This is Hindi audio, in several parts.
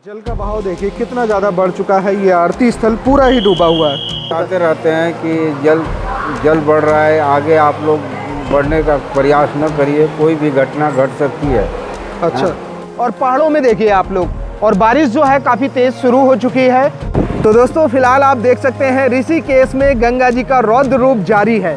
जल का बहाव देखिए कितना ज़्यादा बढ़ चुका है। ये आरती स्थल पूरा ही डूबा हुआ है। आते रहते हैं कि जल बढ़ रहा है, आगे आप लोग बढ़ने का प्रयास न करिए, कोई भी घटना घट सकती है। अच्छा, और पहाड़ों में देखिए आप लोग, और बारिश जो है काफ़ी तेज़ शुरू हो चुकी है। तो दोस्तों फिलहाल आप देख सकते हैं ऋषिकेश में गंगा जी का रौद्र रूप जारी है।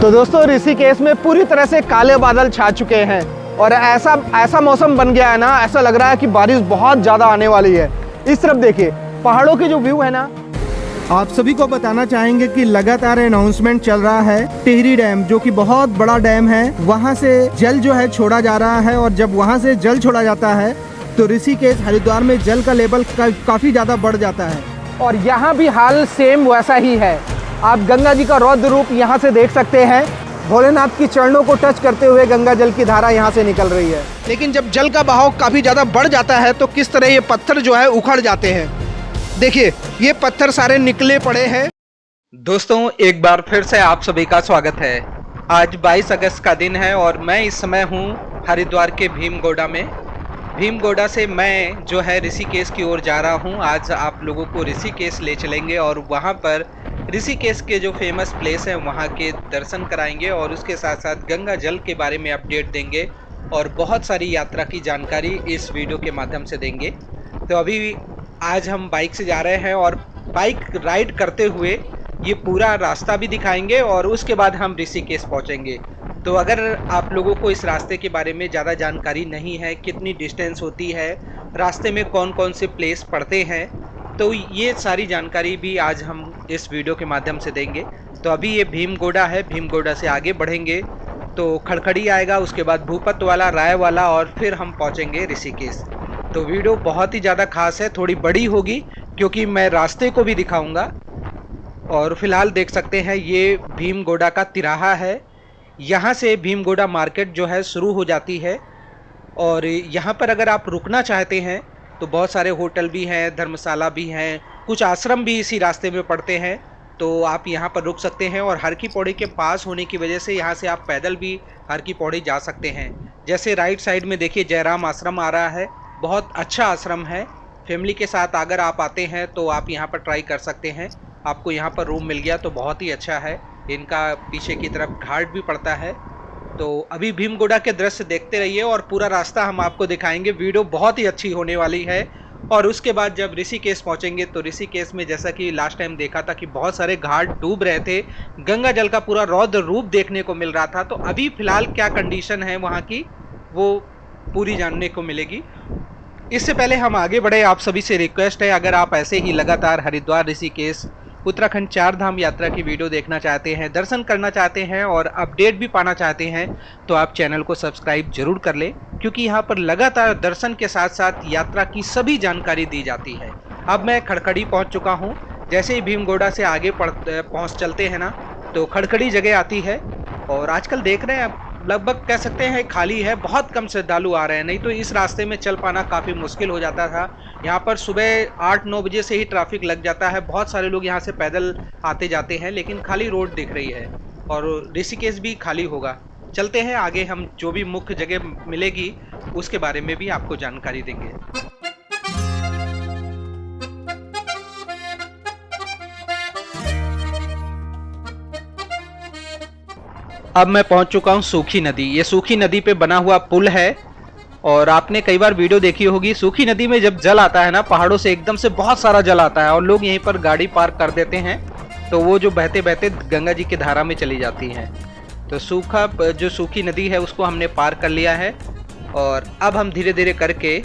तो दोस्तों ऋषिकेश में पूरी तरह से काले बादल छा चुके हैं और ऐसा मौसम बन गया है ना, ऐसा लग रहा है कि बारिश बहुत ज़्यादा आने वाली है। इस तरफ देखिए पहाड़ों के जो व्यू है ना, आप सभी को बताना चाहेंगे कि लगातार अनाउंसमेंट चल रहा है। टिहरी डैम जो कि बहुत बड़ा डैम है, वहां से जल जो है छोड़ा जा रहा है, और जब वहां से जल छोड़ा जाता है तो ऋषिकेश हरिद्वार में जल का लेवल काफ़ी ज़्यादा बढ़ जाता है। और यहाँ भी हाल सेम वैसा ही है। आप गंगा जी का रौद्र रूप यहाँ से देख सकते हैं। भोलेनाथ की चरणों को टच करते हुए गंगा जल की धारा यहाँ से निकल रही है। लेकिन जब जल का बहाव काफ़ी ज़्यादा बढ़ जाता है तो किस तरह ये पत्थर जो है उखड़ जाते हैं। देखिए ये पत्थर सारे निकले पड़े हैं। दोस्तों एक बार फिर से आप सभी का स्वागत है। आज 22 अगस्त का दिन है और मैं इस समय हूँ हरिद्वार के भीमगोड़ा में। भीमगोड़ा से मैं जो है ऋषिकेश की ओर जा रहा हूँ। आज आप लोगों को ऋषिकेश ले चलेंगे और वहाँ पर ऋषिकेश के जो फेमस प्लेस हैं वहाँ के दर्शन कराएंगे और उसके साथ साथ गंगा जल के बारे में अपडेट देंगे और बहुत सारी यात्रा की जानकारी इस वीडियो के माध्यम से देंगे। तो अभी आज हम बाइक से जा रहे हैं और बाइक राइड करते हुए ये पूरा रास्ता भी दिखाएंगे और उसके बाद हम ऋषिकेश पहुंचेंगे। तो अगर आप लोगों को इस रास्ते के बारे में ज़्यादा जानकारी नहीं है, कितनी डिस्टेंस होती है, रास्ते में कौन कौन से प्लेस पड़ते हैं, तो ये सारी जानकारी भी आज हम इस वीडियो के माध्यम से देंगे। तो अभी ये भीमगोड़ा है, भीमगोड़ा से आगे बढ़ेंगे तो खड़खड़ी आएगा, उसके बाद भूपत वाला, राय वाला और फिर हम पहुंचेंगे ऋषिकेश। तो वीडियो बहुत ही ज़्यादा खास है, थोड़ी बड़ी होगी क्योंकि मैं रास्ते को भी दिखाऊंगा। और फिलहाल देख सकते हैं ये भीमगोड़ा का तिराहा है। यहाँ से भीमगोड़ा मार्केट जो है शुरू हो जाती है और यहाँ पर अगर आप रुकना चाहते हैं तो बहुत सारे होटल भी हैं, धर्मशाला भी हैं, कुछ आश्रम भी इसी रास्ते में पड़ते हैं। तो आप यहाँ पर रुक सकते हैं और हर की पौड़ी के पास होने की वजह से यहाँ से आप पैदल भी हर की पौड़ी जा सकते हैं। जैसे राइट साइड में देखिए जयराम आश्रम आ रहा है, बहुत अच्छा आश्रम है। फैमिली के साथ अगर आप आते हैं तो आप यहाँ पर ट्राई कर सकते हैं। आपको यहाँ पर रूम मिल गया तो बहुत ही अच्छा है। इनका पीछे की तरफ घाट भी पड़ता है। तो अभी भीमगोड़ा के दृश्य देखते रहिए और पूरा रास्ता हम आपको दिखाएंगे। वीडियो बहुत ही अच्छी होने वाली है। और उसके बाद जब ऋषिकेश पहुंचेंगे तो ऋषिकेश में जैसा कि लास्ट टाइम देखा था कि बहुत सारे घाट डूब रहे थे, गंगा जल का पूरा रौद्र रूप देखने को मिल रहा था। तो अभी फिलहाल क्या कंडीशन है वहाँ की वो पूरी जानने को मिलेगी। इससे पहले हम आगे बढ़े, आप सभी से रिक्वेस्ट है, अगर आप ऐसे ही लगातार हरिद्वार, ऋषिकेश, उत्तराखंड 4 धाम यात्रा की वीडियो देखना चाहते हैं, दर्शन करना चाहते हैं और अपडेट भी पाना चाहते हैं तो आप चैनल को सब्सक्राइब जरूर कर लें, क्योंकि यहाँ पर लगातार दर्शन के साथ साथ यात्रा की सभी जानकारी दी जाती है। अब मैं खड़खड़ी पहुँच चुका हूँ। जैसे ही भीमगोड़ा से आगे पहुँच चलते हैं ना तो खड़खड़ी जगह आती है और आजकल देख रहे हैं लगभग कह सकते हैं खाली है, बहुत कम श्रद्धालु आ रहे हैं, नहीं तो इस रास्ते में चल पाना काफ़ी मुश्किल हो जाता था। यहाँ पर सुबह 8-9 बजे से ही ट्रैफिक लग जाता है, बहुत सारे लोग यहाँ से पैदल आते जाते हैं, लेकिन खाली रोड दिख रही है और ऋषिकेश भी खाली होगा। चलते हैं आगे, हम जो भी मुख्य जगह मिलेगी उसके बारे में भी आपको जानकारी देंगे। अब मैं पहुंच चुका हूं सूखी नदी। ये सूखी नदी पे बना हुआ पुल है और आपने कई बार वीडियो देखी होगी। सूखी नदी में जब जल आता है ना, पहाड़ों से एकदम से बहुत सारा जल आता है और लोग यहीं पर गाड़ी पार्क कर देते हैं, तो वो जो बहते बहते गंगा जी की धारा में चली जाती हैं। तो जो सूखी नदी है उसको हमने पार कर लिया है और अब हम धीरे धीरे करके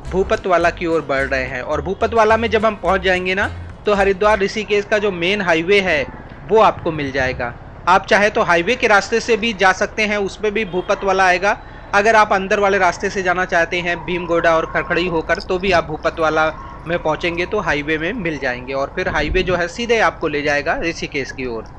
भूपत वाला की ओर बढ़ रहे हैं। और भूपत वाला में जब हम पहुँच जाएंगे ना तो हरिद्वार ऋषिकेश का जो मेन हाईवे है वो आपको मिल जाएगा। आप चाहे तो हाईवे के रास्ते से भी जा सकते हैं, उसमें भी भूपत वाला आएगा। अगर आप अंदर वाले रास्ते से जाना चाहते हैं भीमगोड़ा और खड़खड़ी होकर तो भी आप भूपत वाला में पहुंचेंगे तो हाईवे में मिल जाएंगे और फिर हाईवे जो है सीधे आपको ले जाएगा ऋषिकेश की ओर।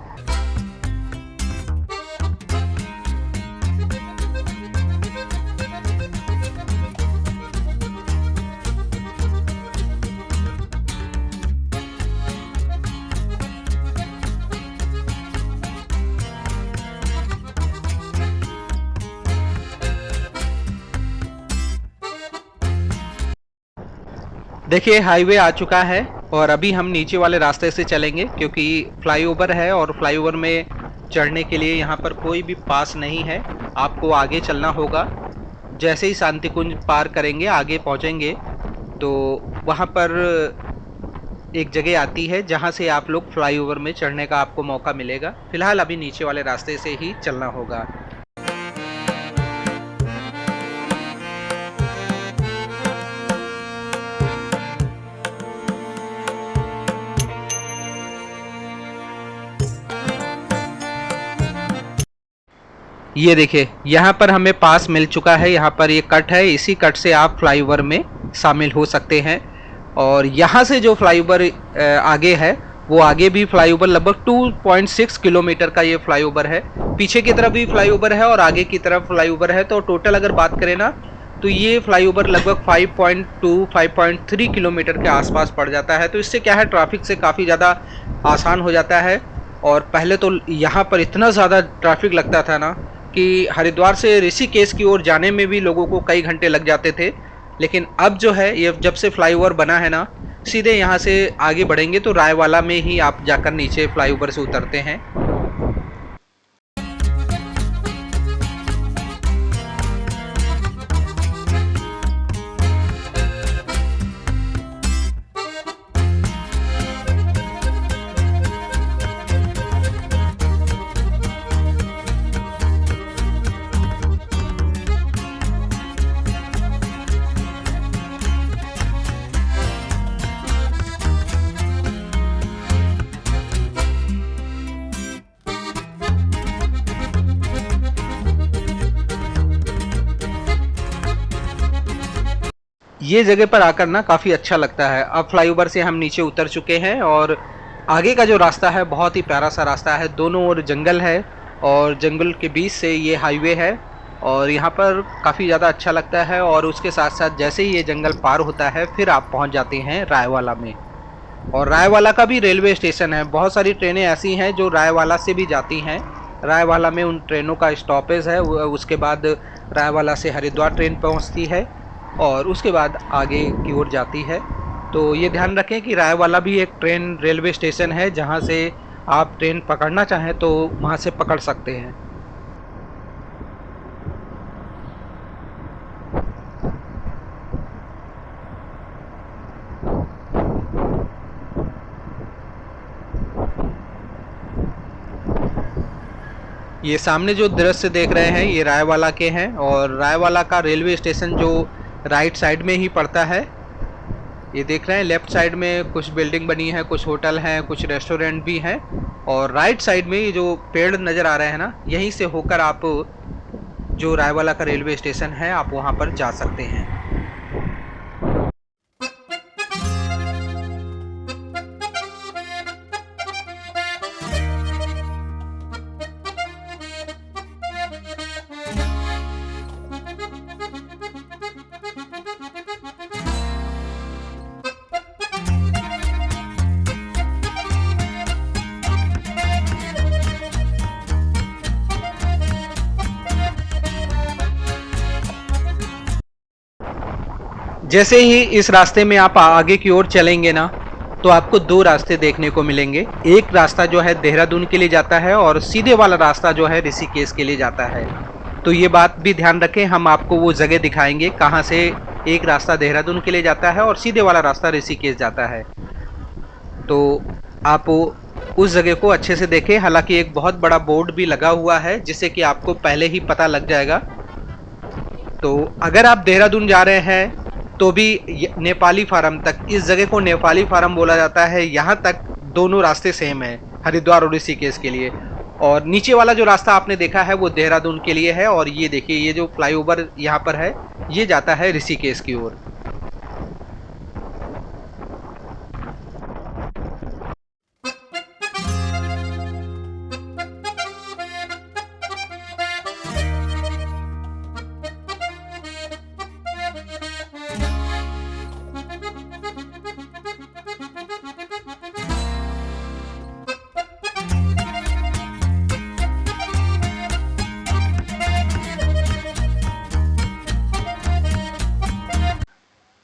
देखिए हाईवे आ चुका है और अभी हम नीचे वाले रास्ते से चलेंगे क्योंकि फ्लाईओवर है और फ्लाईओवर में चढ़ने के लिए यहाँ पर कोई भी पास नहीं है, आपको आगे चलना होगा। जैसे ही शांति कुंज पार करेंगे, आगे पहुँचेंगे तो वहाँ पर एक जगह आती है जहाँ से आप लोग फ्लाईओवर में चढ़ने का आपको मौका मिलेगा। फिलहाल अभी नीचे वाले रास्ते से ही चलना होगा। ये देखिए यहाँ पर हमें पास मिल चुका है, यहाँ पर ये कट है, इसी कट से आप फ्लाईओवर में शामिल हो सकते हैं। और यहाँ से जो फ्लाईओवर आगे है वो आगे भी फ्लाईओवर लगभग 2.6 किलोमीटर का ये फ्लाईओवर है। पीछे की तरफ भी फ्लाईओवर है और आगे की तरफ फ्लाईओवर है, तो टोटल अगर बात करें ना तो ये फ्लाईओवर लगभग 5.3 किलोमीटर के आसपास पड़ जाता है। तो इससे क्या है, ट्रैफिक से काफ़ी ज़्यादा आसान हो जाता है। और पहले तो यहाँ पर इतना ज़्यादा ट्रैफिक लगता था ना कि हरिद्वार से ऋषिकेश की ओर जाने में भी लोगों को कई घंटे लग जाते थे। लेकिन अब जो है ये जब से फ्लाईओवर बना है ना, सीधे यहाँ से आगे बढ़ेंगे तो रायवाला में ही आप जाकर नीचे फ्लाईओवर से उतरते हैं। ये जगह पर आकर ना काफ़ी अच्छा लगता है। अब फ्लाईओवर से हम नीचे उतर चुके हैं और आगे का जो रास्ता है बहुत ही प्यारा सा रास्ता है। दोनों ओर जंगल है और जंगल के बीच से ये हाईवे है और यहाँ पर काफ़ी ज़्यादा अच्छा लगता है। और उसके साथ साथ जैसे ही ये जंगल पार होता है फिर आप पहुँच जाते हैं रायवाला में। और रायवाला का भी रेलवे स्टेशन है। बहुत सारी ट्रेनें ऐसी हैं जो रायवाला से भी जाती हैं। रायवाला में उन ट्रेनों का स्टॉपेज है, उसके बाद रायवाला से हरिद्वार ट्रेन पहुँचती है और उसके बाद आगे की ओर जाती है। तो ये ध्यान रखें कि रायवाला भी एक ट्रेन रेलवे स्टेशन है जहाँ से आप ट्रेन पकड़ना चाहें तो वहाँ से पकड़ सकते हैं। ये सामने जो दृश्य देख रहे हैं ये रायवाला के हैं और रायवाला का रेलवे स्टेशन जो राइट साइड में ही पड़ता है। ये देख रहे हैं लेफ्ट साइड में कुछ बिल्डिंग बनी है, कुछ होटल हैं, कुछ रेस्टोरेंट भी हैं। और राइट साइड में ये जो पेड़ नज़र आ रहे हैं ना, यहीं से होकर आप जो रायवाला का रेलवे स्टेशन है आप वहाँ पर जा सकते हैं। जैसे ही इस रास्ते में आप आगे की ओर चलेंगे ना तो आपको दो रास्ते देखने को मिलेंगे। एक रास्ता जो है देहरादून के लिए जाता है और सीधे वाला रास्ता जो है ऋषिकेश के लिए जाता है। तो ये बात भी ध्यान रखें, हम आपको वो जगह दिखाएंगे कहाँ से एक रास्ता देहरादून के लिए जाता है और सीधे वाला रास्ता ऋषिकेश जाता है। तो आप उस जगह को अच्छे से देखें। हालांकि एक बहुत बड़ा बोर्ड भी लगा हुआ है जिससे कि आपको पहले ही पता लग जाएगा। तो अगर आप देहरादून जा रहे हैं तो भी नेपाली फार्म तक, इस जगह को नेपाली फार्म बोला जाता है, यहाँ तक दोनों रास्ते सेम है हरिद्वार और ऋषिकेश के लिए। और नीचे वाला जो रास्ता आपने देखा है वो देहरादून के लिए है। और ये देखिए ये जो फ्लाईओवर यहाँ पर है ये जाता है ऋषिकेश की ओर।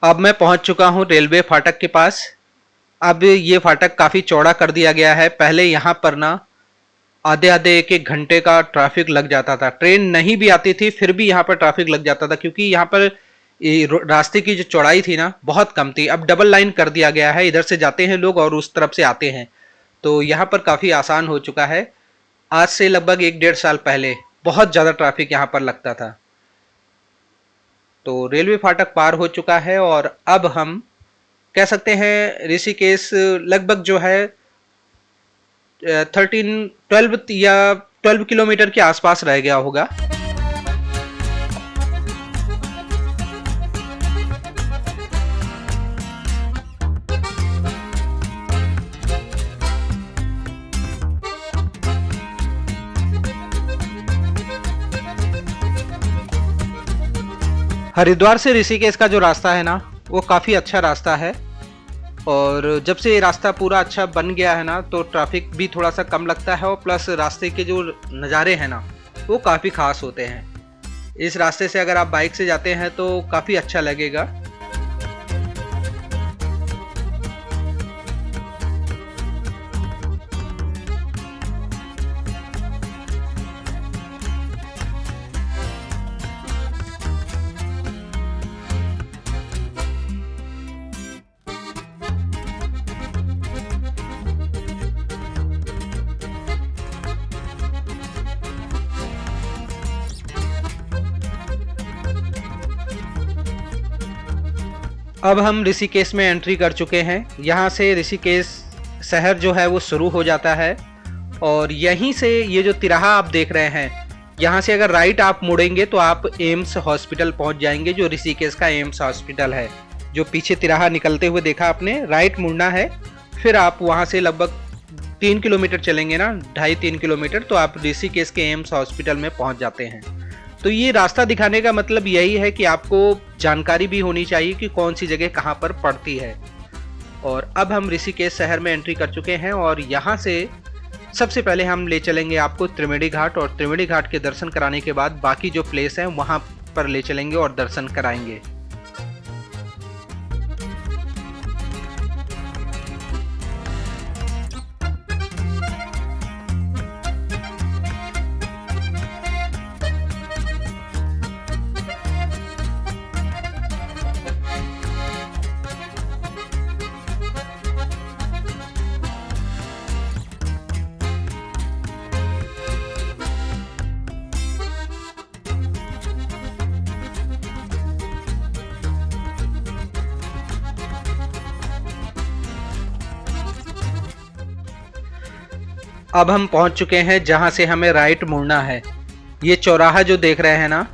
अब मैं पहुंच चुका हूं रेलवे फाटक के पास। अब ये फाटक काफ़ी चौड़ा कर दिया गया है। पहले यहाँ पर ना आधे आधे एक एक घंटे का ट्रैफिक लग जाता था। ट्रेन नहीं भी आती थी फिर भी यहाँ पर ट्रैफिक लग जाता था, क्योंकि यहाँ पर रास्ते की जो चौड़ाई थी ना बहुत कम थी। अब डबल लाइन कर दिया गया है, इधर से जाते हैं लोग और उस तरफ से आते हैं, तो यहाँ पर काफ़ी आसान हो चुका है। आज से लगभग 1-1.5 साल पहले बहुत ज़्यादा ट्रैफिक यहाँ पर लगता था। तो रेलवे फाटक पार हो चुका है और अब हम कह सकते हैं ऋषिकेश लगभग जो है 12 किलोमीटर के आसपास रह गया होगा। हरिद्वार से ऋषिकेश का जो रास्ता है ना वो काफ़ी अच्छा रास्ता है, और जब से ये रास्ता पूरा अच्छा बन गया है ना तो ट्रैफिक भी थोड़ा सा कम लगता है, और प्लस रास्ते के जो नज़ारे हैं ना वो काफ़ी ख़ास होते हैं। इस रास्ते से अगर आप बाइक से जाते हैं तो काफ़ी अच्छा लगेगा। अब हम ऋषिकेश में एंट्री कर चुके हैं। यहाँ से ऋषिकेश शहर जो है वो शुरू हो जाता है, और यहीं से ये जो तिराहा आप देख रहे हैं, यहाँ से अगर राइट आप मुड़ेंगे तो आप एम्स हॉस्पिटल पहुँच जाएंगे, जो ऋषिकेश का एम्स हॉस्पिटल है। जो पीछे तिराहा निकलते हुए देखा आपने, राइट मुड़ना है, फिर आप वहाँ से लगभग 3 किलोमीटर चलेंगे ना, 2.5-3 किलोमीटर, तो आप ऋषिकेश के एम्स हॉस्पिटल में पहुँच जाते हैं। तो ये रास्ता दिखाने का मतलब यही है कि आपको जानकारी भी होनी चाहिए कि कौन सी जगह कहाँ पर पड़ती है। और अब हम ऋषिकेश शहर में एंट्री कर चुके हैं, और यहाँ से सबसे पहले हम ले चलेंगे आपको त्रिवेणी घाट, और त्रिवेणी घाट के दर्शन कराने के बाद बाकी जो प्लेस हैं वहाँ पर ले चलेंगे और दर्शन कराएंगे। अब हम पहुंच चुके हैं जहां से हमें राइट मुड़ना है। ये चौराहा जो देख रहे हैं ना,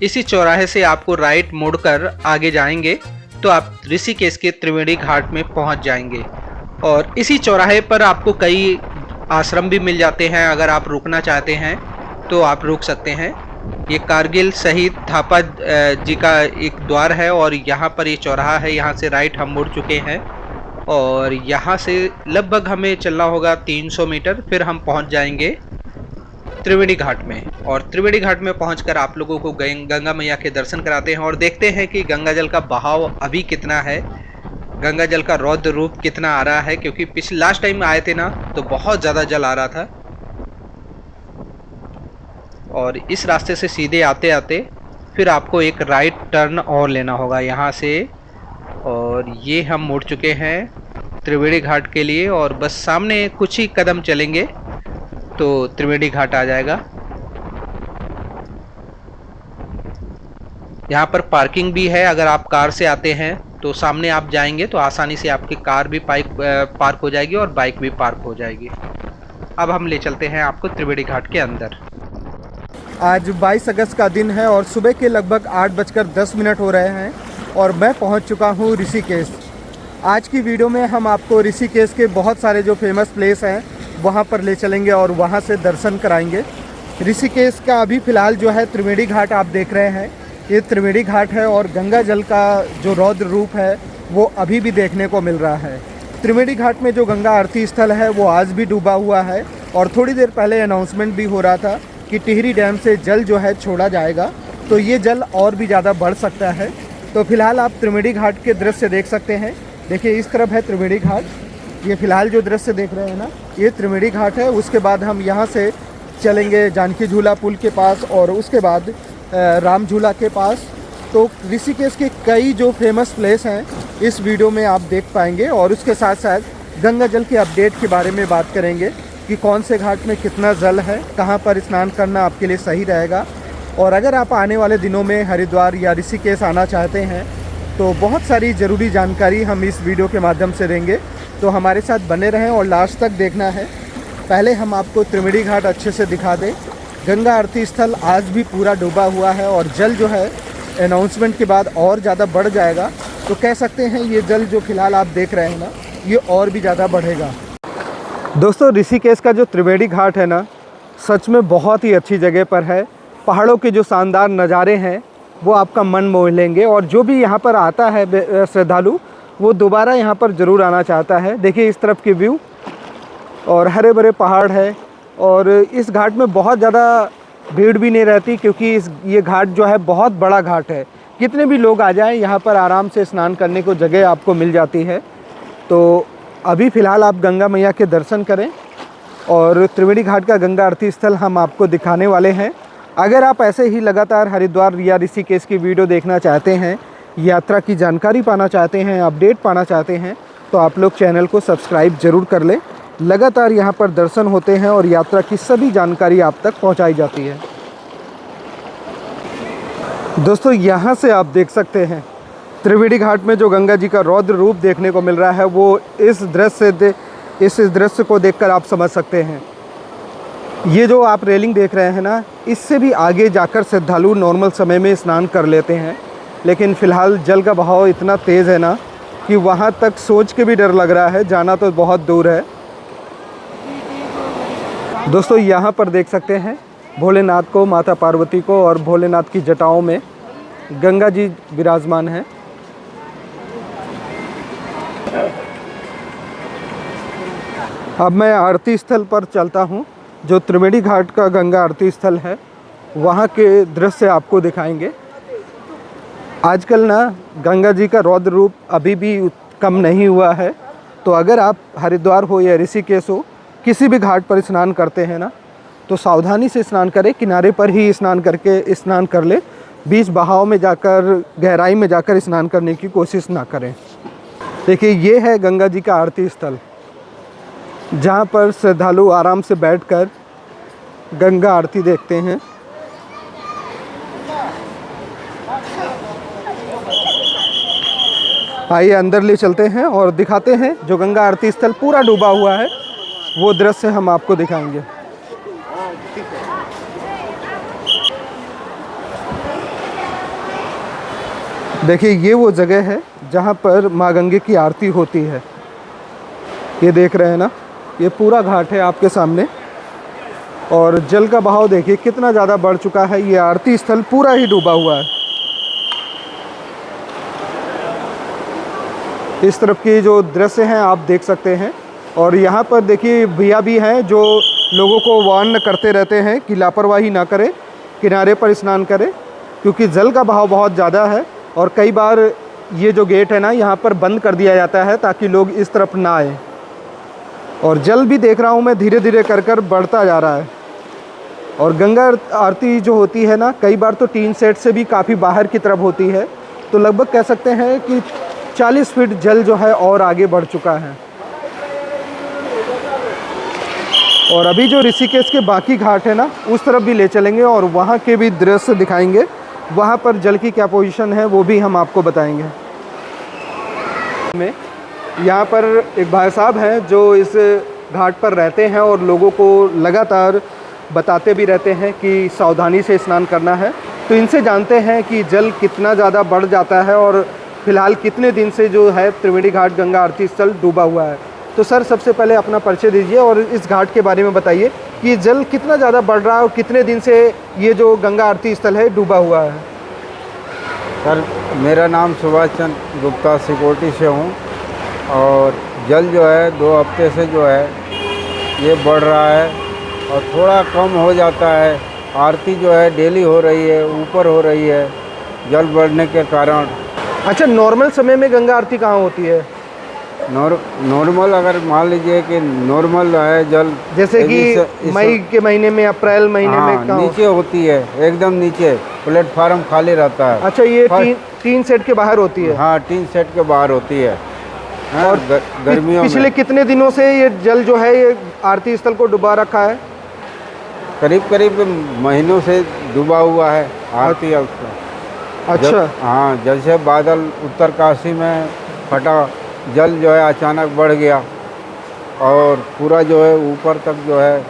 इसी चौराहे से आपको राइट मुड़कर आगे जाएंगे तो आप ऋषिकेश के त्रिवेणी घाट में पहुंच जाएंगे। और इसी चौराहे पर आपको कई आश्रम भी मिल जाते हैं, अगर आप रुकना चाहते हैं तो आप रुक सकते हैं। ये कारगिल शहीद थापा जी का एक द्वार है, और यहाँ पर ये चौराहा है, यहाँ से राइट हम मुड़ चुके हैं, और यहाँ से लगभग हमें चलना होगा 300 मीटर, फिर हम पहुँच जाएंगे त्रिवेणी घाट में। और त्रिवेणी घाट में पहुंचकर आप लोगों को गंगा मैया के दर्शन कराते हैं और देखते हैं कि गंगा जल का बहाव अभी कितना है, गंगा जल का रौद्र रूप कितना आ रहा है, क्योंकि पिछले लास्ट टाइम आए थे ना तो बहुत ज़्यादा जल आ रहा था। और इस रास्ते से सीधे आते आते फिर आपको एक राइट टर्न और लेना होगा यहाँ से, और ये हम मुड़ चुके हैं त्रिवेणी घाट के लिए, और बस सामने कुछ ही कदम चलेंगे तो त्रिवेणी घाट आ जाएगा। यहाँ पर पार्किंग भी है, अगर आप कार से आते हैं तो सामने आप जाएंगे तो आसानी से आपकी कार भी पार्क हो जाएगी और बाइक भी पार्क हो जाएगी। अब हम ले चलते हैं आपको त्रिवेणी घाट के अंदर। आज 22 अगस्त का दिन है और सुबह के लगभग 8:10 हो रहे हैं और मैं पहुंच चुका हूं ऋषिकेश। आज की वीडियो में हम आपको ऋषिकेश के बहुत सारे जो फेमस प्लेस हैं वहां पर ले चलेंगे और वहां से दर्शन कराएंगे। ऋषिकेश का अभी फ़िलहाल जो है त्रिवेणी घाट आप देख रहे हैं, ये त्रिवेणी घाट है और गंगा जल का जो रौद्र रूप है वो अभी भी देखने को मिल रहा है। त्रिवेणी घाट में जो गंगा आरती स्थल है वो आज भी डूबा हुआ है और थोड़ी देर पहले अनाउंसमेंट भी हो रहा था कि टिहरी डैम से जल जो है छोड़ा जाएगा, तो ये जल और भी ज़्यादा बढ़ सकता है। तो फिलहाल आप त्रिवेणी घाट के दृश्य देख सकते हैं। देखिए इस तरफ है त्रिवेणी घाट, ये फिलहाल जो दृश्य देख रहे हैं ना, ये त्रिवेणी घाट है। उसके बाद हम यहाँ से चलेंगे जानकी झूला पुल के पास और उसके बाद राम झूला के पास। तो ऋषिकेश के कई जो फेमस प्लेस हैं इस वीडियो में आप देख पाएंगे, और उसके साथ साथ गंगा जल के अपडेट के बारे में बात करेंगे कि कौन से घाट में कितना जल है, कहाँ पर स्नान करना आपके लिए सही रहेगा। और अगर आप आने वाले दिनों में हरिद्वार या ऋषिकेश आना चाहते हैं तो बहुत सारी ज़रूरी जानकारी हम इस वीडियो के माध्यम से देंगे, तो हमारे साथ बने रहें और लास्ट तक देखना है। पहले हम आपको त्रिवेणी घाट अच्छे से दिखा दें। गंगा आरती स्थल आज भी पूरा डूबा हुआ है और जल जो है अनाउंसमेंट के बाद और ज़्यादा बढ़ जाएगा। तो कह सकते हैं ये जल जो फ़िलहाल आप देख रहे हैं ना, ये और भी ज़्यादा बढ़ेगा। दोस्तों ऋषिकेश का जो त्रिवेणी घाट है ना, सच में बहुत ही अच्छी जगह पर है। पहाड़ों के जो शानदार नज़ारे हैं वो आपका मन मोह लेंगे, और जो भी यहाँ पर आता है श्रद्धालु वो दोबारा यहाँ पर ज़रूर आना चाहता है। देखिए इस तरफ के व्यू, और हरे भरे पहाड़ है, और इस घाट में बहुत ज़्यादा भीड़ भी नहीं रहती क्योंकि ये घाट जो है बहुत बड़ा घाट है। कितने भी लोग आ जाएं यहाँ पर आराम से स्नान करने को जगह आपको मिल जाती है। तो अभी फ़िलहाल आप गंगा मैया के दर्शन करें, और त्रिवेणी घाट का गंगा आरती स्थल हम आपको दिखाने वाले हैं। अगर आप ऐसे ही लगातार हरिद्वार या ऋषिकेश की वीडियो देखना चाहते हैं, यात्रा की जानकारी पाना चाहते हैं, अपडेट पाना चाहते हैं, तो आप लोग चैनल को सब्सक्राइब ज़रूर कर लें। लगातार यहाँ पर दर्शन होते हैं और यात्रा की सभी जानकारी आप तक पहुँचाई जाती है। दोस्तों यहाँ से आप देख सकते हैं त्रिवेणी घाट में जो गंगा जी का रौद्र रूप देखने को मिल रहा है, वो इस दृश्य को देखकर आप समझ सकते हैं। ये जो आप रेलिंग देख रहे हैं ना, इससे भी आगे जाकर श्रद्धालु नॉर्मल समय में स्नान कर लेते हैं, लेकिन फ़िलहाल जल का बहाव इतना तेज़ है ना कि वहाँ तक सोच के भी डर लग रहा है, जाना तो बहुत दूर है। दोस्तों यहाँ पर देख सकते हैं भोलेनाथ को, माता पार्वती को, और भोलेनाथ की जटाओं में गंगा जी विराजमान हैं। अब मैं आरती स्थल पर चलता हूँ। जो त्रिवेणी घाट का गंगा आरती स्थल है वहाँ के दृश्य आपको दिखाएंगे। आजकल ना गंगा जी का रौद्र रूप अभी भी कम नहीं हुआ है, तो अगर आप हरिद्वार हो या ऋषिकेश हो, किसी भी घाट पर स्नान करते हैं ना, तो सावधानी से स्नान करें, किनारे पर ही स्नान कर ले। बीच बहाव में जाकर, गहराई में जाकर स्नान करने की कोशिश ना करें। देखिए ये है गंगा जी का आरती स्थल, जहाँ पर श्रद्धालु आराम से बैठकर गंगा आरती देखते हैं। आइए अंदर ले चलते हैं और दिखाते हैं जो गंगा आरती स्थल पूरा डूबा हुआ है, वो दृश्य हम आपको दिखाएंगे। देखिए ये वो जगह है जहाँ पर माँ गंगे की आरती होती है। ये देख रहे हैं ना, ये पूरा घाट है आपके सामने, और जल का बहाव देखिए कितना ज़्यादा बढ़ चुका है। ये आरती स्थल पूरा ही डूबा हुआ है। इस तरफ की जो दृश्य हैं आप देख सकते हैं, और यहाँ पर देखिए भैया भी हैं जो लोगों को वार्न करते रहते हैं कि लापरवाही ना करें, किनारे पर स्नान करें, क्योंकि जल का बहाव बहुत ज़्यादा है। और कई बार ये जो गेट है ना, यहाँ पर बंद कर दिया जाता है ताकि लोग इस तरफ ना आए। और जल भी देख रहा हूँ मैं धीरे धीरे कर बढ़ता जा रहा है। और गंगा आरती जो होती है ना, कई बार तो टीन सेट से भी काफ़ी बाहर की तरफ होती है, तो लगभग कह सकते हैं कि 40 फीट जल जो है और आगे बढ़ चुका है। और अभी जो ऋषिकेश के बाकी घाट है ना, उस तरफ भी ले चलेंगे और वहाँ के भी दृश्य दिखाएंगे। वहाँ पर जल की क्या पोजीशन है वो भी हम आपको बताएंगे। में यहाँ पर एक भाई साहब हैं जो इस घाट पर रहते हैं और लोगों को लगातार बताते भी रहते हैं कि सावधानी से स्नान करना है। तो इनसे जानते हैं कि जल कितना ज़्यादा बढ़ जाता है और फिलहाल कितने दिन से जो है त्रिवेणी घाट गंगा आरती स्थल डूबा हुआ है। तो सर सबसे पहले अपना परिचय दीजिए और इस घाट के बारे में बताइए कि जल कितना ज़्यादा बढ़ रहा है और कितने दिन से ये जो गंगा आरती स्थल है डूबा हुआ है। सर मेरा नाम सुभाष चंद्र गुप्ता सिकोटी से हूँ और जल जो है 2 हफ्ते से जो है ये बढ़ रहा है और थोड़ा कम हो जाता है। आरती जो है डेली हो रही है, ऊपर हो रही है जल बढ़ने के कारण। अच्छा, नॉर्मल समय में गंगा आरती कहाँ होती है? नॉर्मल अगर मान लीजिए कि नॉर्मल है जल, जैसे कि मई के महीने में, अप्रैल महीने में कहाँ नीचे होती है, एकदम नीचे प्लेटफार्म खाली रहता है। अच्छा, ये तीन सेट के बाहर होती है? हाँ, 3 सेट के बाहर होती है। और गर्मियों में पिछले कितने दिनों से ये जल जो है ये आरती स्थल को डुबा रखा है? करीब महीनों से डूबा हुआ है आरती उसका। अच्छा। हाँ, जैसे बादल उत्तरकाशी में फटा, जल जो है अचानक बढ़ गया और पूरा जो है ऊपर तक जो है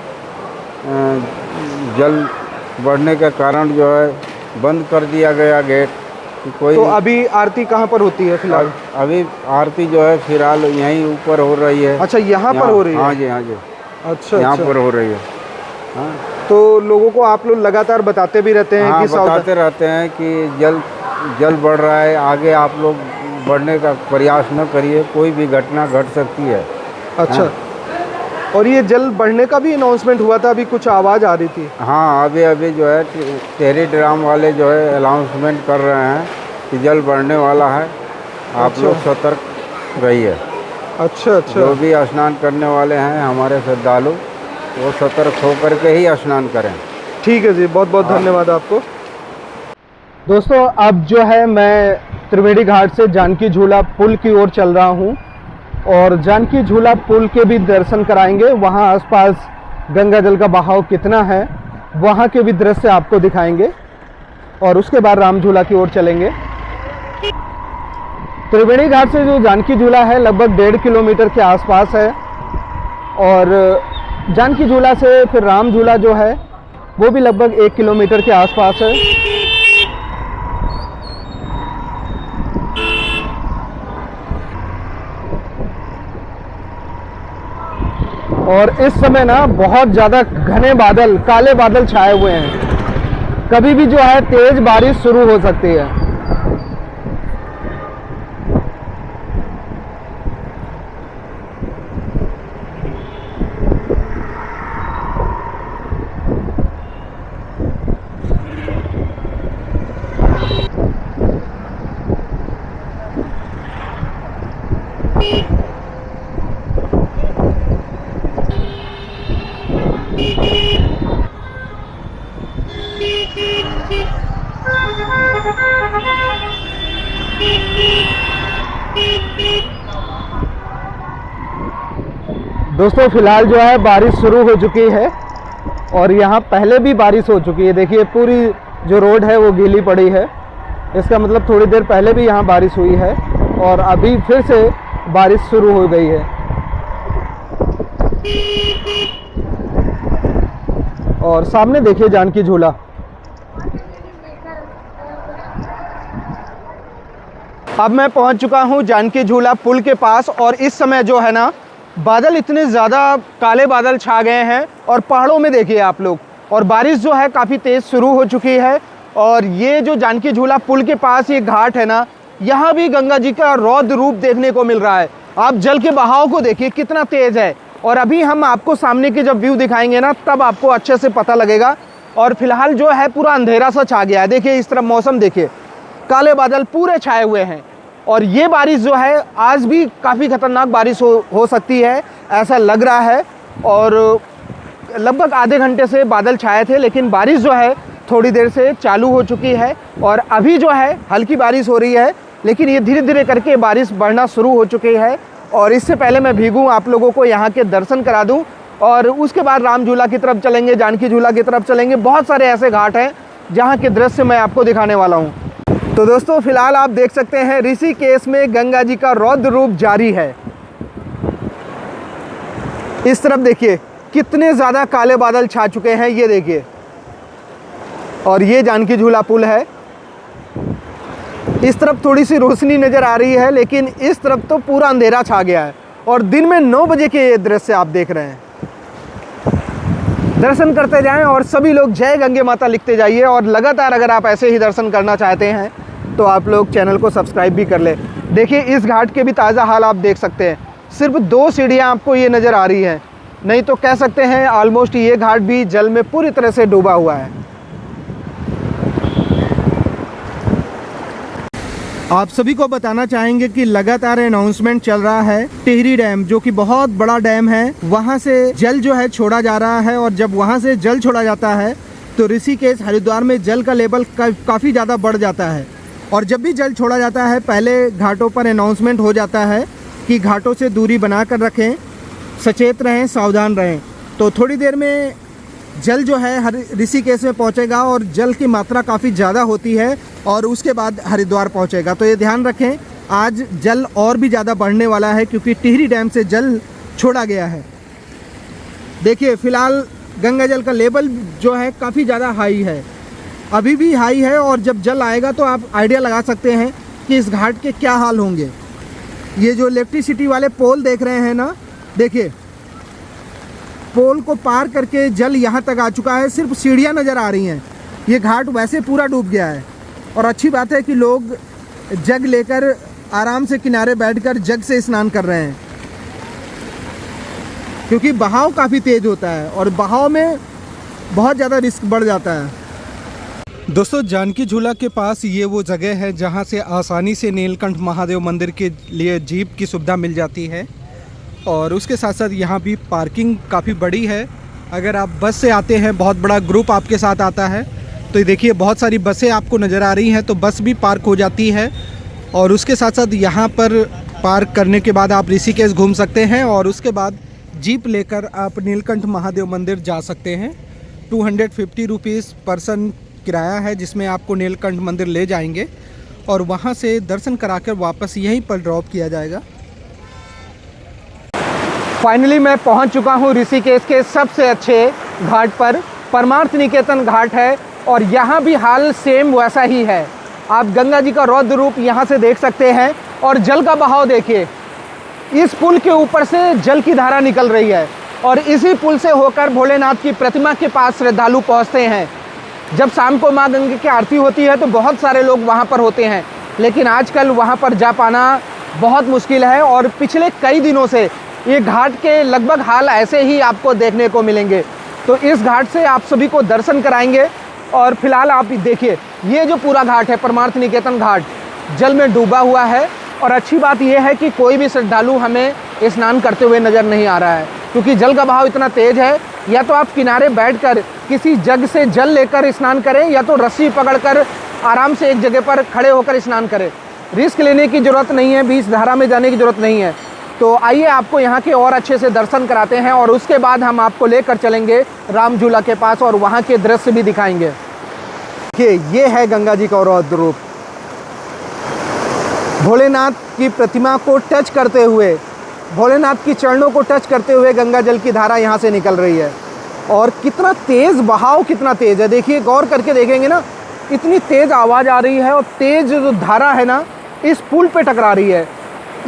जल बढ़ने के कारण जो है बंद कर दिया गया गेट कि कोई। तो अभी आरती कहाँ पर होती है फिलहाल? अभी आरती जो है फिलहाल यहीं ऊपर हो रही है। अच्छा, यहाँ पर हो रही है? हाँ जी, हाँ जी। अच्छा, यहाँ अच्छा। पर हो रही है। हाँ, तो लोगों को आप लोग लगातार बताते भी रहते हैं? हाँ, कि बताते रहते हैं कि जल बढ़ रहा है, आगे आप लोग बढ़ने का प्रयास न करिए, कोई भी घटना घट सकती है। अच्छा। हाँ। और ये जल बढ़ने का भी अनाउंसमेंट हुआ था, अभी कुछ आवाज़ आ रही थी। हाँ, अभी जो है टेहरी ड्राम वाले जो है अनाउंसमेंट कर रहे हैं कि जल बढ़ने वाला है, आप लोग सतर्क रहिए। अच्छा, अच्छा। जो भी स्नान करने वाले हैं हमारे श्रद्धालु, वो सतर्क होकर के ही स्नान करें। ठीक है जी, बहुत बहुत धन्यवाद आपको। दोस्तों, अब जो है मैं त्रिवेणी घाट से जानकी झूला पुल की ओर चल रहा हूँ और जानकी झूला पुल के भी दर्शन कराएंगे। वहाँ आसपास गंगा जल का बहाव कितना है वहाँ के भी दृश्य आपको दिखाएंगे और उसके बाद राम झूला की ओर चलेंगे। त्रिवेणी घाट से जो जानकी झूला है लगभग 1.5 किलोमीटर के आसपास है और जानकी झूला से फिर राम झूला जो है वो भी लगभग 1 किलोमीटर के आसपास है। और इस समय ना बहुत ज़्यादा घने बादल, काले बादल छाए हुए हैं, कभी भी जो है तेज बारिश शुरू हो सकती है। दोस्तों, फिलहाल जो है बारिश शुरू हो चुकी है और यहाँ पहले भी बारिश हो चुकी है। देखिए पूरी जो रोड है वो गीली पड़ी है, इसका मतलब थोड़ी देर पहले भी यहाँ बारिश हुई है और अभी फिर से बारिश शुरू हो गई है। और सामने देखिए जानकी झूला। अब मैं पहुँच चुका हूँ जानकी झूला पुल के पास और इस समय जो है ना बादल इतने ज़्यादा काले बादल छा गए हैं और पहाड़ों में देखिए आप लोग, और बारिश जो है काफ़ी तेज़ शुरू हो चुकी है। और ये जो जानकी झूला पुल के पास ये घाट है ना, यहाँ भी गंगा जी का रौद्र रूप देखने को मिल रहा है। आप जल के बहाव को देखिए कितना तेज़ है और अभी हम आपको सामने के जब व्यू दिखाएंगे ना तब आपको अच्छे से पता लगेगा। और फिलहाल जो है पूरा अंधेरा सा छा गया है। देखिए इस तरफ मौसम देखिए, काले बादल पूरे छाए हुए हैं और ये बारिश जो है आज भी काफ़ी ख़तरनाक बारिश हो सकती है ऐसा लग रहा है। और लगभग आधे घंटे से बादल छाए थे लेकिन बारिश जो है थोड़ी देर से चालू हो चुकी है और अभी जो है हल्की बारिश हो रही है, लेकिन ये धीरे धीरे करके बारिश बढ़ना शुरू हो चुकी है। और इससे पहले मैं भीगूँ, आप लोगों को यहाँ के दर्शन करा दूँ और उसके बाद राम झूला की तरफ चलेंगे, जानकी झूला की तरफ चलेंगे। बहुत सारे ऐसे घाट हैं जहाँ के दृश्य मैं आपको दिखाने वाला हूँ। तो दोस्तों, फिलहाल आप देख सकते हैं ऋषिकेश में गंगा जी का रौद्र रूप जारी है। इस तरफ देखिए कितने ज़्यादा काले बादल छा चुके हैं, ये देखिए। और ये जानकी झूला पुल है। इस तरफ थोड़ी सी रोशनी नज़र आ रही है लेकिन इस तरफ तो पूरा अंधेरा छा गया है और दिन में 9 बजे के ये दृश्य आप देख रहे हैं। दर्शन करते जाएं और सभी लोग जय गंगे माता लिखते जाइए। और लगातार अगर आप ऐसे ही दर्शन करना चाहते हैं तो आप लोग चैनल को सब्सक्राइब भी कर लें। देखिए इस घाट के भी ताज़ा हाल आप देख सकते हैं। सिर्फ 2 सीढ़ियाँ आपको ये नज़र आ रही हैं, नहीं तो कह सकते हैं ऑलमोस्ट ये घाट भी जल में पूरी तरह से डूबा हुआ है। आप सभी को बताना चाहेंगे कि लगातार अनाउंसमेंट चल रहा है, टिहरी डैम जो कि बहुत बड़ा डैम है, वहां से जल जो है छोड़ा जा रहा है। और जब वहां से जल छोड़ा जाता है तो ऋषिकेश हरिद्वार में जल का लेवल काफ़ी ज़्यादा बढ़ जाता है। और जब भी जल छोड़ा जाता है पहले घाटों पर अनाउंसमेंट हो जाता है कि घाटों से दूरी बना कर रखें, सचेत रहें, सावधान रहें। तो थोड़ी देर में जल जो है ऋषिकेश में पहुंचेगा और जल की मात्रा काफ़ी ज़्यादा होती है और उसके बाद हरिद्वार पहुंचेगा। तो ये ध्यान रखें, आज जल और भी ज़्यादा बढ़ने वाला है क्योंकि टिहरी डैम से जल छोड़ा गया है। देखिए फ़िलहाल गंगा जल का लेवल जो है काफ़ी ज़्यादा हाई है, अभी भी हाई है। और जब जल आएगा तो आप आइडिया लगा सकते हैं कि इस घाट के क्या हाल होंगे। ये जो इलेक्ट्रिसिटी वाले पोल देख रहे हैं ना, देखिए पोल को पार करके जल यहाँ तक आ चुका है, सिर्फ सीढ़ियाँ नज़र आ रही हैं। ये घाट वैसे पूरा डूब गया है। और अच्छी बात है कि लोग जग लेकर आराम से किनारे बैठकर जग से स्नान कर रहे हैं क्योंकि बहाव काफ़ी तेज़ होता है और बहाव में बहुत ज़्यादा रिस्क बढ़ जाता है। दोस्तों, जानकी झूला के पास ये वो जगह है जहाँ से आसानी से नीलकंठ महादेव मंदिर के लिए जीप की सुविधा मिल जाती है। और उसके साथ साथ यहाँ भी पार्किंग काफ़ी बड़ी है। अगर आप बस से आते हैं, बहुत बड़ा ग्रुप आपके साथ आता है, तो देखिए बहुत सारी बसें आपको नज़र आ रही हैं, तो बस भी पार्क हो जाती है। और उसके साथ साथ यहाँ पर पार्क करने के बाद आप ऋषिकेश घूम सकते हैं और उसके बाद जीप लेकर आप नीलकंठ महादेव मंदिर जा सकते हैं। 250 रुपीज़ पर्सन किराया है जिसमें आपको नीलकंठ मंदिर ले जाएंगे और वहाँ से दर्शन कराकर वापस यहीं पर ड्रॉप किया जाएगा। फाइनली मैं पहुँच चुका हूँ ऋषिकेश के सबसे अच्छे घाट पर, परमार्थ निकेतन घाट है। और यहाँ भी हाल सेम वैसा ही है। आप गंगा जी का रौद्र रूप यहाँ से देख सकते हैं और जल का बहाव देखिए। इस पुल के ऊपर से जल की धारा निकल रही है और इसी पुल से होकर भोलेनाथ की प्रतिमा के पास श्रद्धालु पहुँचते हैं। जब शाम को माँ गंगा की आरती होती है तो बहुत सारे लोग वहाँ पर होते हैं, लेकिन आजकल वहाँ पर जा पाना बहुत मुश्किल है। और पिछले कई दिनों से ये घाट के लगभग हाल ऐसे ही आपको देखने को मिलेंगे। तो इस घाट से आप सभी को दर्शन कराएंगे। और फिलहाल आप देखिए, ये जो पूरा घाट है परमार्थ निकेतन घाट, जल में डूबा हुआ है। और अच्छी बात यह है कि कोई भी श्रद्धालु हमें स्नान करते हुए नज़र नहीं आ रहा है क्योंकि जल का बहाव इतना तेज़ है। या तो आप किनारे बैठकर किसी जग से जल लेकर स्नान करें या तो रस्सी पकड़कर आराम से एक जगह पर खड़े होकर स्नान करें। रिस्क लेने की ज़रूरत नहीं है, बीच धारा में जाने की ज़रूरत नहीं है। तो आइए आपको यहाँ के और अच्छे से दर्शन कराते हैं और उसके बाद हम आपको लेकर चलेंगे राम झूला के पास और वहाँ के दृश्य भी दिखाएंगे। देखिए, ये है गंगा जी का रौद्र रूप। भोलेनाथ की प्रतिमा को टच करते हुए, भोलेनाथ की चरणों को टच करते हुए गंगा जल की धारा यहाँ से निकल रही है। और कितना तेज़ बहाव, कितना तेज़ है, देखिए गौर करके देखेंगे ना, इतनी तेज़ आवाज़ आ रही है और तेज़ जो धारा है ना इस पुल पे टकरा रही है।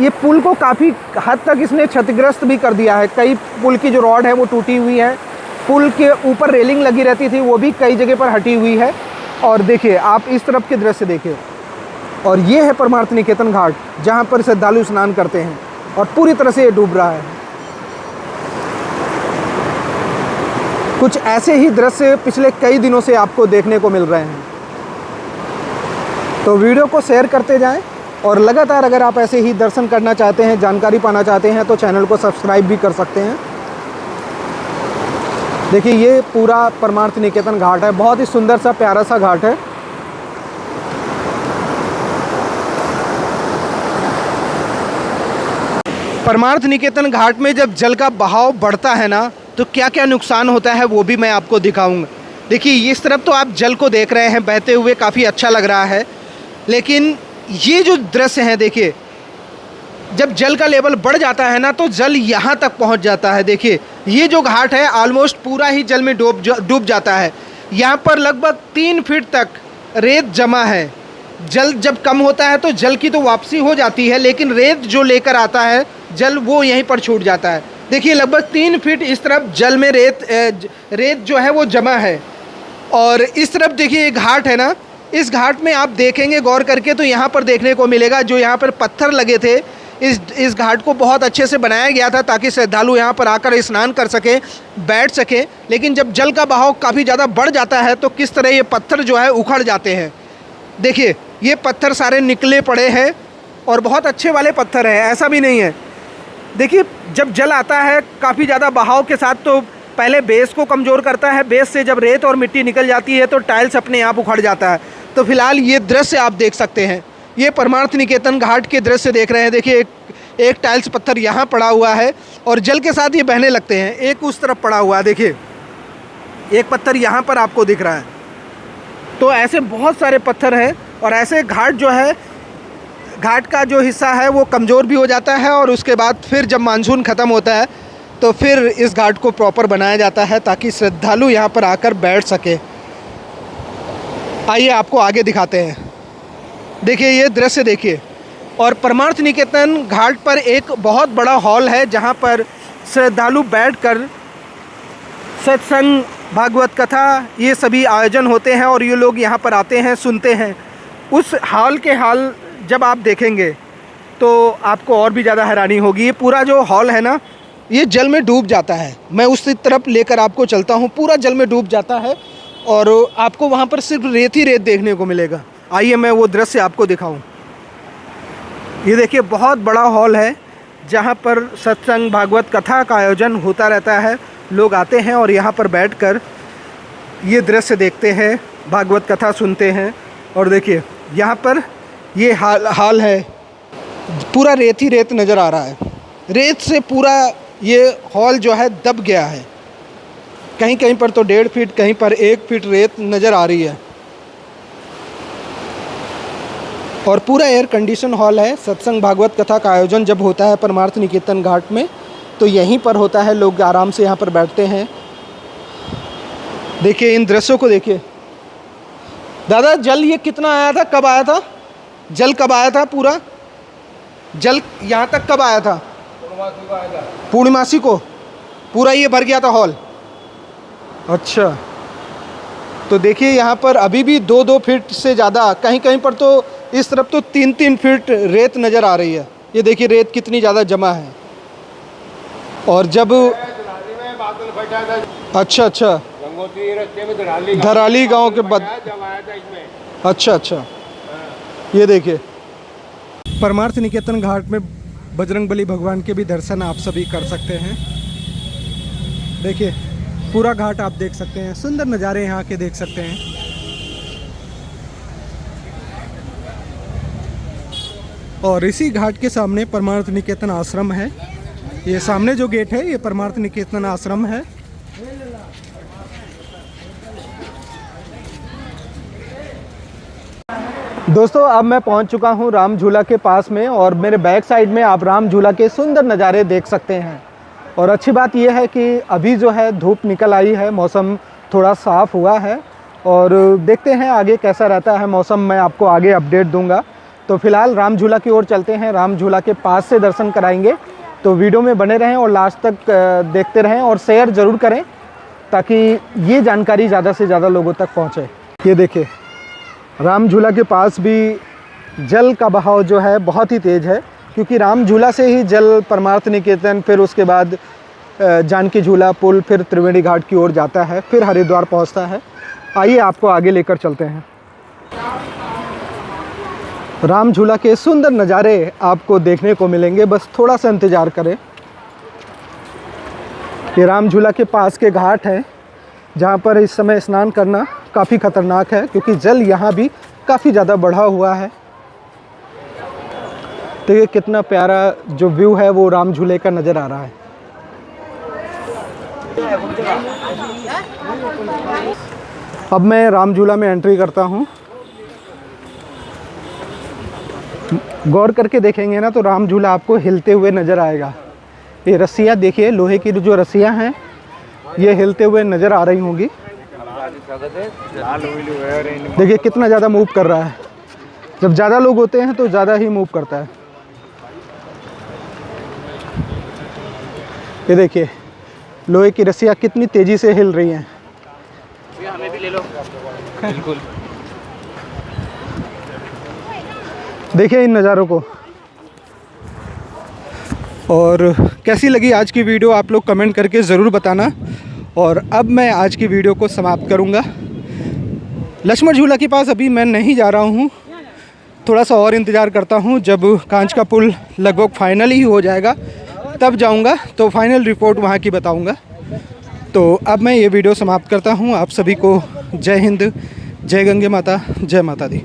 ये पुल को काफ़ी हद तक इसने क्षतिग्रस्त भी कर दिया है। कई पुल की जो रॉड है वो टूटी हुई है, पुल के ऊपर रेलिंग लगी रहती थी वो भी कई जगह पर हटी हुई है। और देखिए आप इस तरफ के दृश्य देखिए। और ये है परमार्थ निकेतन घाट जहाँ पर श्रद्धालु स्नान करते हैं और पूरी तरह से ये डूब रहा है। कुछ ऐसे ही दृश्य पिछले कई दिनों से आपको देखने को मिल रहे हैं। तो वीडियो को शेयर करते जाएं और लगातार अगर आप ऐसे ही दर्शन करना चाहते हैं, जानकारी पाना चाहते हैं तो चैनल को सब्सक्राइब भी कर सकते हैं। देखिए ये पूरा परमार्थ निकेतन घाट है, बहुत ही सुंदर सा प्यारा सा घाट है। परमार्थ निकेतन घाट में जब जल का बहाव बढ़ता है ना तो क्या क्या नुकसान होता है वो भी मैं आपको दिखाऊंगा। देखिए इस तरफ तो आप जल को देख रहे हैं बहते हुए, काफ़ी अच्छा लग रहा है। लेकिन ये जो दृश्य है देखिए, जब जल का लेवल बढ़ जाता है ना तो जल यहाँ तक पहुँच जाता है। देखिए ये जो घाट है ऑलमोस्ट पूरा ही जल में डूब जाता है। यहाँ पर लगभग 3 फीट तक रेत जमा है। जल जब कम होता है तो जल की तो वापसी हो जाती है, लेकिन रेत जो लेकर आता है जल वो यहीं पर छूट जाता है। देखिए लगभग 3 फीट इस तरफ जल में रेत जो है वो जमा है। और इस तरफ देखिए एक घाट है ना, इस घाट में आप देखेंगे गौर करके तो यहाँ पर देखने को मिलेगा जो यहाँ पर पत्थर लगे थे। इस घाट को बहुत अच्छे से बनाया गया था ताकि श्रद्धालु यहाँ पर आकर स्नान कर सकें, बैठ सकें। लेकिन जब जल का बहाव काफ़ी ज़्यादा बढ़ जाता है तो किस तरह ये पत्थर जो है उखड़ जाते हैं। देखिए ये पत्थर सारे निकले पड़े हैं और बहुत अच्छे वाले पत्थर हैं, ऐसा भी नहीं है। देखिए जब जल आता है काफ़ी ज़्यादा बहाव के साथ तो पहले बेस को कमज़ोर करता है, बेस से जब रेत और मिट्टी निकल जाती है तो टाइल्स अपने आप उखड़ जाता है। तो फिलहाल ये दृश्य आप देख सकते हैं, ये परमार्थ निकेतन घाट के दृश्य देख रहे हैं। देखिए एक टाइल्स पत्थर यहाँ पड़ा हुआ है और जल के साथ ये बहने लगते हैं। एक उस तरफ पड़ा हुआ है, देखिए एक पत्थर यहाँ पर आपको दिख रहा है। तो ऐसे बहुत सारे पत्थर हैं और ऐसे घाट जो है, घाट का जो हिस्सा है वो कमज़ोर भी हो जाता है और उसके बाद फिर जब मानसून ख़त्म होता है तो फिर इस घाट को प्रॉपर बनाया जाता है ताकि श्रद्धालु यहाँ पर आकर बैठ सके। आइए आपको आगे दिखाते हैं। देखिए ये दृश्य देखिए। और परमार्थ निकेतन घाट पर एक बहुत बड़ा हॉल है जहाँ पर श्रद्धालु बैठकर सत्संग, भागवत कथा ये सभी आयोजन होते हैं और ये लोग यहाँ पर आते हैं, सुनते हैं। उस हॉल के हाल जब आप देखेंगे तो आपको और भी ज़्यादा हैरानी होगी। ये पूरा जो हॉल है ना, ये जल में डूब जाता है। मैं उस तरफ लेकर आपको चलता हूँ, पूरा जल में डूब जाता है और आपको वहाँ पर सिर्फ रेत ही रेत देखने को मिलेगा। आइए मैं वो दृश्य आपको दिखाऊँ। ये देखिए बहुत बड़ा हॉल है जहाँ पर सत्संग, भागवत कथा का आयोजन होता रहता है। लोग आते हैं और यहाँ पर बैठकर ये दृश्य देखते हैं, भागवत कथा सुनते हैं। और देखिए यहाँ पर ये हाल है, पूरा रेत ही रेत नज़र आ रहा है। रेत से पूरा ये हॉल जो है दब गया है। कहीं कहीं पर तो 1.5 फीट, कहीं पर 1 फीट रेत नज़र आ रही है। और पूरा एयर कंडीशन हॉल है। सत्संग, भागवत कथा का आयोजन जब होता है परमार्थ निकेतन घाट में तो यहीं पर होता है। लोग आराम से यहाँ पर बैठते हैं। देखिए इन दृश्यों को देखिए। दादा जल ये कितना आया था, कब आया था? जल कब आया था? पूरा जल यहाँ तक कब आया था? पूर्णिमासी को पूरा ये भर गया था हॉल। अच्छा, तो देखिए यहाँ पर अभी भी 2-2 फीट से ज़्यादा, कहीं कहीं पर तो इस तरफ तो 3-3 फीट रेत नज़र आ रही है। ये देखिए रेत कितनी ज़्यादा जमा है। और जब अच्छा धराली गांव के बाद, अच्छा ये देखिए परमार्थ निकेतन घाट में बजरंगबली भगवान के भी दर्शन आप सभी कर सकते हैं। देखिए पूरा घाट आप देख सकते हैं, सुंदर नज़ारे यहाँ के देख सकते हैं। और इसी घाट के सामने परमार्थ निकेतन आश्रम है। ये सामने जो गेट है ये परमार्थ निकेतन आश्रम है। दोस्तों अब मैं पहुंच चुका हूं राम झूला के पास में और मेरे बैक साइड में आप राम झूला के सुंदर नज़ारे देख सकते हैं। और अच्छी बात यह है कि अभी जो है धूप निकल आई है, मौसम थोड़ा साफ़ हुआ है और देखते हैं आगे कैसा रहता है मौसम। मैं आपको आगे अपडेट दूंगा। तो फिलहाल राम झूला की ओर चलते हैं, राम झूला के पास से दर्शन कराएंगे। तो वीडियो में बने रहें और लास्ट तक देखते रहें और शेयर ज़रूर करें ताकि ये जानकारी ज़्यादा से ज़्यादा लोगों तक पहुँचे। ये देखिए राम झूला के पास भी जल का बहाव जो है बहुत ही तेज़ है, क्योंकि राम झूला से ही जल परमार्थ निकेतन, फिर उसके बाद जानकी झूला पुल, फिर त्रिवेणी घाट की ओर जाता है, फिर हरिद्वार पहुंचता है। आइए आपको आगे लेकर चलते हैं। राम झूला के सुंदर नज़ारे आपको देखने को मिलेंगे, बस थोड़ा सा इंतज़ार करें। ये राम झूला के पास के घाट हैं जहाँ पर इस समय स्नान करना काफ़ी ख़तरनाक है, क्योंकि जल यहाँ भी काफ़ी ज़्यादा बढ़ा हुआ है। तो ये कितना प्यारा जो व्यू है वो राम झूले का नज़र आ रहा है। अब मैं राम झूला में एंट्री करता हूँ। गौर करके देखेंगे ना तो राम झूला आपको हिलते हुए नज़र आएगा। ये रस्सियाँ देखिए, लोहे की जो रस्सियाँ हैं ये हिलते हुए नज़र आ रही होंगी। देखिए कितना ज़्यादा मूव कर रहा है। जब ज़्यादा लोग होते हैं तो ज़्यादा ही मूव करता है। ये देखिए लोहे की रस्सियाँ कितनी तेज़ी से हिल रही हैं। हमें भी ले लो। बिल्कुल। देखिए इन नज़ारों को। और कैसी लगी आज की वीडियो आप लोग कमेंट करके ज़रूर बताना। और अब मैं आज की वीडियो को समाप्त करूंगा। लक्ष्मण झूला के पास अभी मैं नहीं जा रहा हूं, थोड़ा सा और इंतज़ार करता हूँ, जब कांच का पुल लगभग फाइनल ही हो जाएगा तब जाऊँगा, तो फाइनल रिपोर्ट वहाँ की बताऊँगा। तो अब मैं ये वीडियो समाप्त करता हूँ। आप सभी को जय हिंद, जय गंगे माता, जय माता दी।